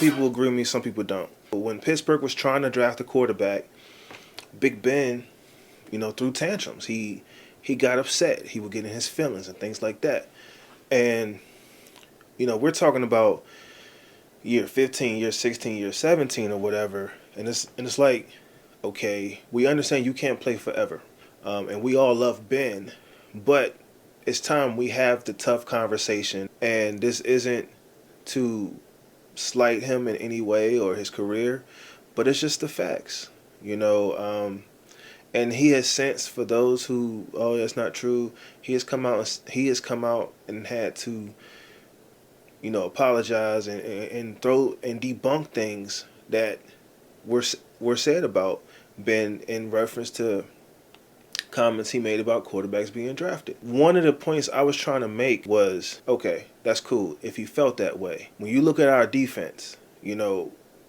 people agree with me, some people don't. But when Pittsburgh was trying to draft a quarterback, Big Ben, threw tantrums. He got upset. He would get in his feelings and things like that. And we're talking about year 15, year 16, year 17 or whatever, and it's like, okay, we understand you can't play forever, and we all love Ben, but it's time we have the tough conversation. And this isn't to slight him in any way or his career, but it's just the facts, and he has since, for those who, oh, that's not true, he has come out and had to apologize and throw and debunk things that were said about Ben in reference to comments he made about quarterbacks being drafted. One of the points I was trying to make was, okay, that's cool if you felt that way. When you look at our defense,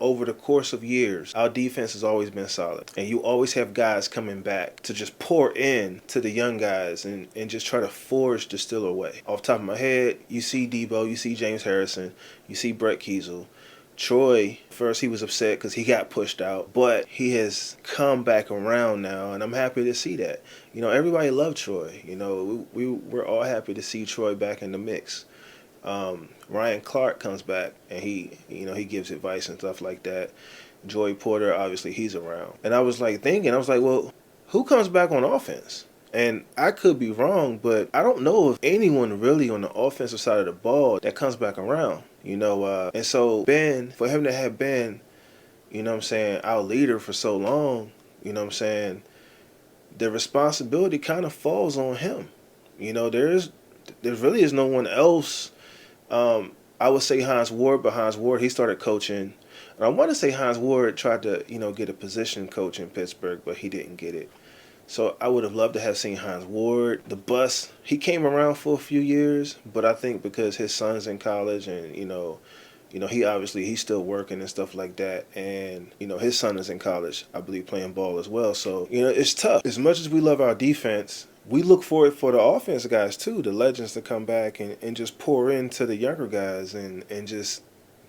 over the course of years, our defense has always been solid. And you always have guys coming back to just pour in to the young guys and just try to forge the Steeler way. Off the top of my head, you see Debo, you see James Harrison, you see Brett Kiesel. Troy, first he was upset because he got pushed out, but he has come back around now, and I'm happy to see that. Everybody loved Troy. We're all happy to see Troy back in the mix. Ryan Clark comes back and he gives advice and stuff like that. Joey Porter, obviously he's around. And I was like, well, who comes back on offense? And I could be wrong, but I don't know if anyone really on the offensive side of the ball that comes back around, and so Ben, for him to have been, our leader for so long, the responsibility kind of falls on him. There really is no one else. I would say Hines Ward, but Hines Ward, he started coaching. And I want to say Hines Ward tried to, get a position coach in Pittsburgh, but he didn't get it. So I would have loved to have seen Hines Ward. The bus, he came around for a few years, but I think because his son's in college and, he's still working and stuff like that. And, his son is in college, I believe, playing ball as well. So, it's tough. As much as we love our defense, we look for it for the offense guys too, the legends to come back and just pour into the younger guys and just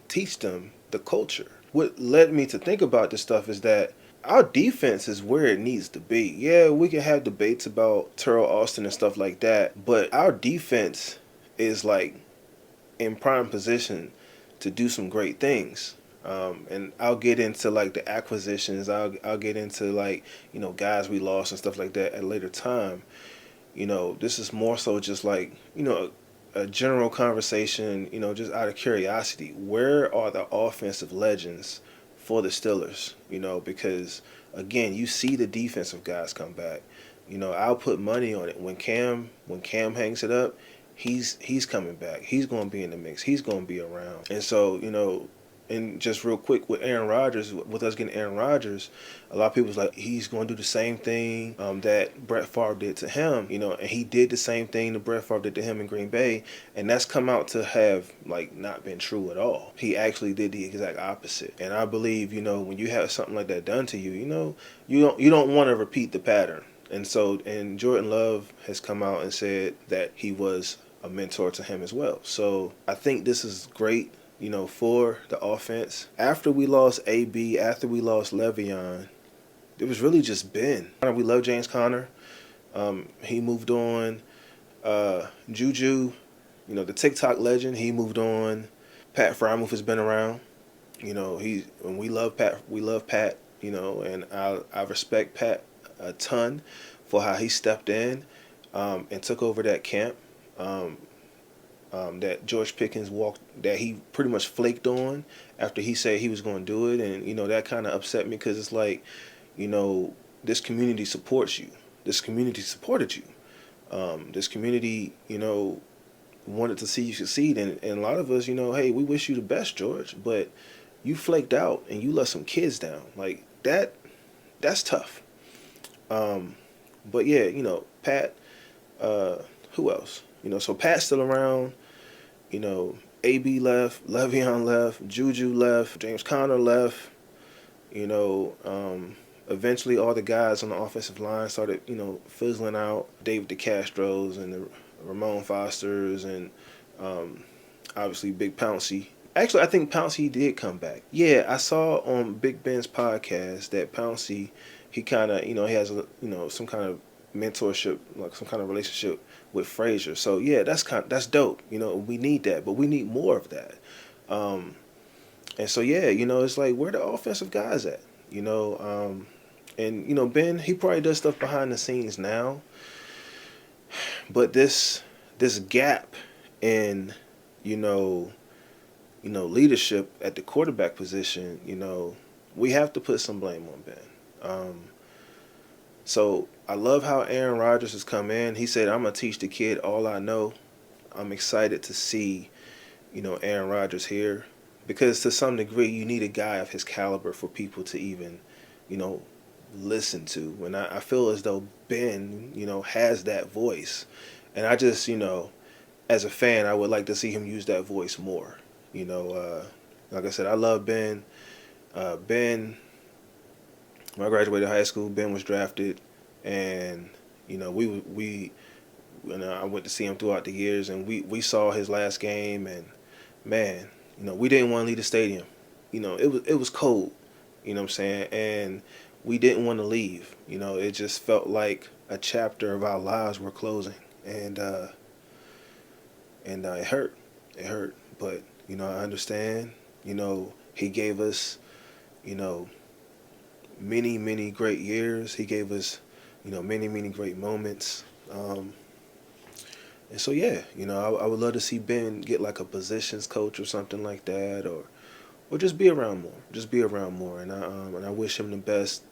teach them the culture. What led me to think about this stuff is that our defense is where it needs to be. Yeah, we can have debates about Terrell Austin and stuff like that, but our defense is like in prime position to do some great things. And I'll get into like the acquisitions. I'll get into like, guys we lost and stuff like that at a later time. This is more so just like, a general conversation, just out of curiosity. Where are the offensive legends for the Steelers? Because again, you see the defensive guys come back. I'll put money on it. When Cam hangs it up, he's coming back. He's going to be in the mix. He's going to be around. And so, and just real quick with Aaron Rodgers, with us getting Aaron Rodgers, a lot of people was like, he's going to do the same thing that Brett Favre did to him, and he did the same thing that Brett Favre did to him in Green Bay, and that's come out to have like not been true at all. He actually did the exact opposite, and I believe when you have something like that done to you, you don't want to repeat the pattern, and Jordan Love has come out and said that he was a mentor to him as well. So I think this is great. For the offense. After we lost AB, after we lost Le'Veon, it was really just Ben. We love James Conner. He moved on. Juju, the TikTok legend, he moved on. Pat Frymouth has been around. And we love Pat. We love Pat. And I respect Pat a ton for how he stepped in and took over that camp. That George Pickens that he pretty much flaked on after he said he was going to do it. And, that kind of upset me because it's like, this community supports you. This community supported you. This community, wanted to see you succeed. And a lot of us, hey, we wish you the best, George. But you flaked out and you let some kids down. Like, that's tough. But, yeah, Pat, who else? So Pat's still around. AB left, Le'Veon left, Juju left, James Conner left. Eventually all the guys on the offensive line started, fizzling out. David DeCastros and the Ramon Fosters and obviously Big Pouncey Actually, I think Pouncey did come back. Yeah, I saw on Big Ben's podcast that Pouncey, he kind of, he has a, some kind of mentorship, like some kind of relationship with Frazier. So yeah, that's dope. We need that, but we need more of that. Um, and so yeah, it's like where the offensive guys at? And Ben, he probably does stuff behind the scenes now, but this gap in, you know leadership at the quarterback position, we have to put some blame on Ben. So I love how Aaron Rodgers has come in. He said, "I'm gonna teach the kid all I know." I'm excited to see, Aaron Rodgers here, because to some degree you need a guy of his caliber for people to even, you know, listen to. And I feel as though Ben, has that voice, and I just, as a fan, I would like to see him use that voice more. Like I said, I love Ben. Ben, when I graduated high school, Ben was drafted, and we I went to see him throughout the years, and we saw his last game, and man, we didn't want to leave the stadium. It was cold. You know what I'm saying? And we didn't want to leave. It just felt like a chapter of our lives were closing, and it hurt. It hurt, but I understand. He gave us, you know, many, many great years. He gave us, many, many great moments. And so yeah, I would love to see Ben get like a positions coach or something like that, or just be around more. Just be around more, and I wish him the best.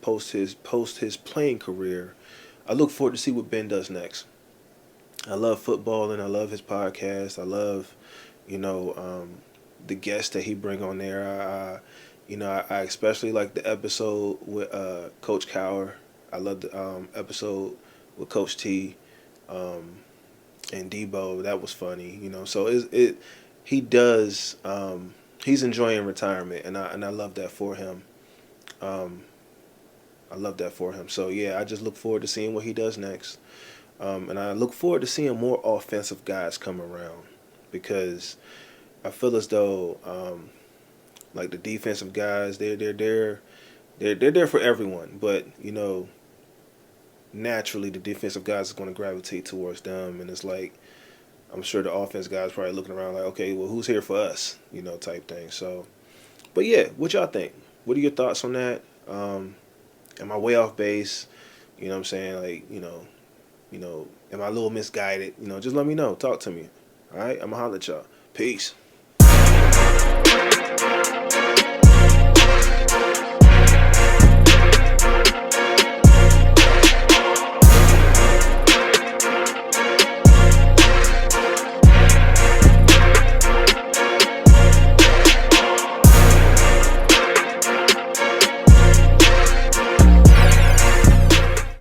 Post his playing career. I look forward to see what Ben does next. I love football, and I love his podcast. I love, the guests that he bring on there. I especially like the episode with Coach Cower. I love the episode with Coach T and Debo. That was funny. So he does. He's enjoying retirement, and I love that for him. I love that for him. So yeah, I just look forward to seeing what he does next. And I look forward to seeing more offensive guys come around, because I feel as though like the defensive guys, they're there for everyone, but naturally the defensive guys are going to gravitate towards them, and it's like I'm sure the offense guys probably looking around like, okay, well, who's here for us, type thing. So, but yeah, what y'all think? What are your thoughts on that? Am I way off base? You know what I'm saying? Like, am I a little misguided? Just let me know. Talk to me. All right? I'm going to holler at y'all. Peace.